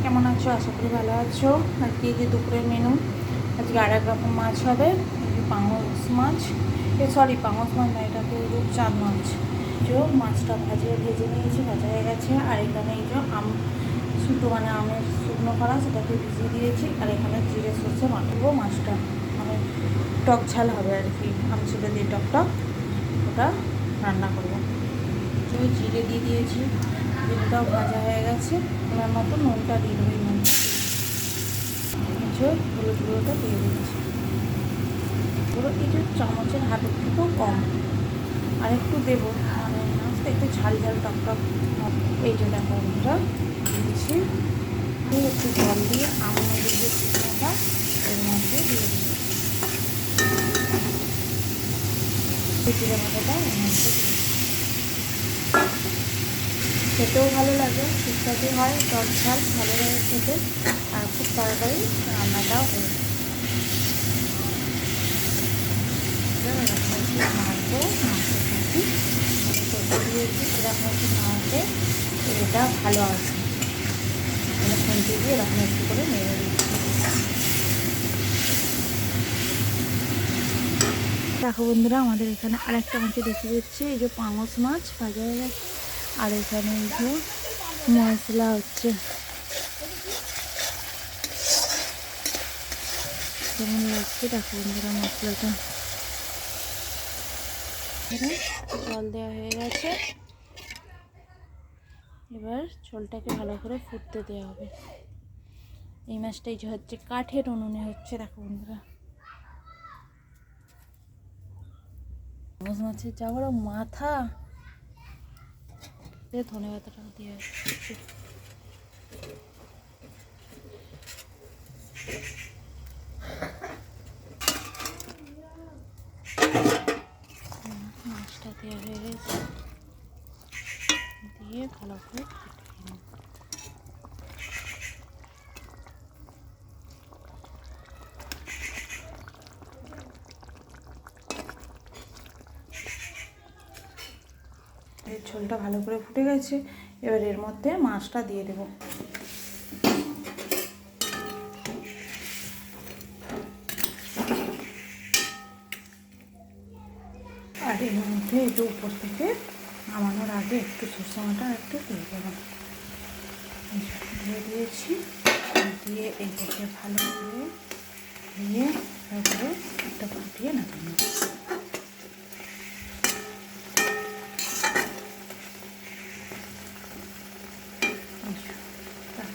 কেমন আছো? আশা করি ভালো আছো। আজকে যে দুপুরের মেনু, আজকে আর এক রকম মাছ হবে। পাঙস মাছ, পাঙস মাছ না, এটাকে রূপচাঁদ মাছ। যে মাছটা ভেজে নিয়েছি, ভাজা হয়ে গেছে। আর এখানে এই যে আমের শুকনো করা, সেটাকে ভিজিয়ে দিয়েছি। আর এখানে জিরে সর্ষে মাখবো মাছটা, মানে টক ঝাল হবে আর কি, আম শুধু দিয়ে টক ওটা রান্না করবো। জিরে দিয়ে দিয়েছি, জিরেটাও ভাজা হয়ে গেছে। ওনার মতো নুনটা দিয়ে দেবো, হলুদ গুঁড়োটা দিয়ে দিচ্ছি। পুরো এই যে চামচের হাতের থেকেও কম, আর একটু দেবো, মানে মাছটা একটু ঝাল টক। এই যে দেখো বন্ধুরা, দিচ্ছি একটু জল দিয়ে আমাদের যে শুকনোটা এর মধ্যে দিয়ে দিচ্ছি। জিরে ভাজাটা এর মধ্যে দিয়ে খেতেও ভালো লাগে, ঠিকঠাকই হয়, টক ঝাল ভালো লাগে খেতে। আর খুব তাড়াতাড়ি রান্নাটাও হয়ে যায়। মাছটা দিয়েছি, এরকম একটু নাড়াতে এটা ভালো আছে। খুঁটি দিয়ে এরকম একটু করে নেড়ে দিচ্ছি। দেখো বন্ধুরা, আমাদের এখানে আরেকটা মাছে দেখে দিচ্ছে, এই যে পাঙস মাছ ভাজা হয়ে গেছে। আর এখানে এই যে মশলা হচ্ছে, কেমন লাগছে দেখো বন্ধুরা মশলাটা। জল দেওয়া হয়ে গেছে, এবার ঝোলটাকে ভালো করে ফুটতে দেওয়া হবে। এই মাছটাই যে হচ্ছে কাঠের উনুনে হচ্ছে, দেখো বন্ধুরা। মাছের যা বড় মাথা, ধনে পাতাটা দিয়ে মাছটা দেওয়া হয়ে গেছে, দিয়ে ভালো করে ঝোলটা ভালো করে ফুটে গেছে। এবার এর মধ্যে মাছটা দিয়ে দেব। আর এর মধ্যে এই যে উপর থেকে নামানোর আগে একটু সরষে বাটা একটু দিয়ে দেবো, দিয়ে দিয়েছি। দিয়ে এইটাকে ভালো করে দিয়ে তারপরে একটা ফুটিয়ে নামানো।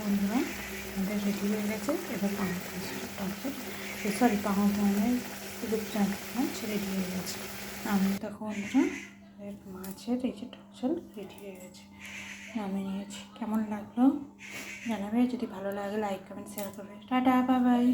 বন্ধুরা আমাদের রেডি হয়ে গেছে। এবার পাঙস মাছের রূপচাঁদ মাছ রেডি হয়ে গেছে। আমি তখন মাছের এই যে টকঝাল রেডি হয়ে গেছে, নামিয়ে নিয়েছি। কেমন লাগলো জানাবে, যদি ভালো লাগে লাইক কমেন্ট শেয়ার করবে। Tata, bye bye.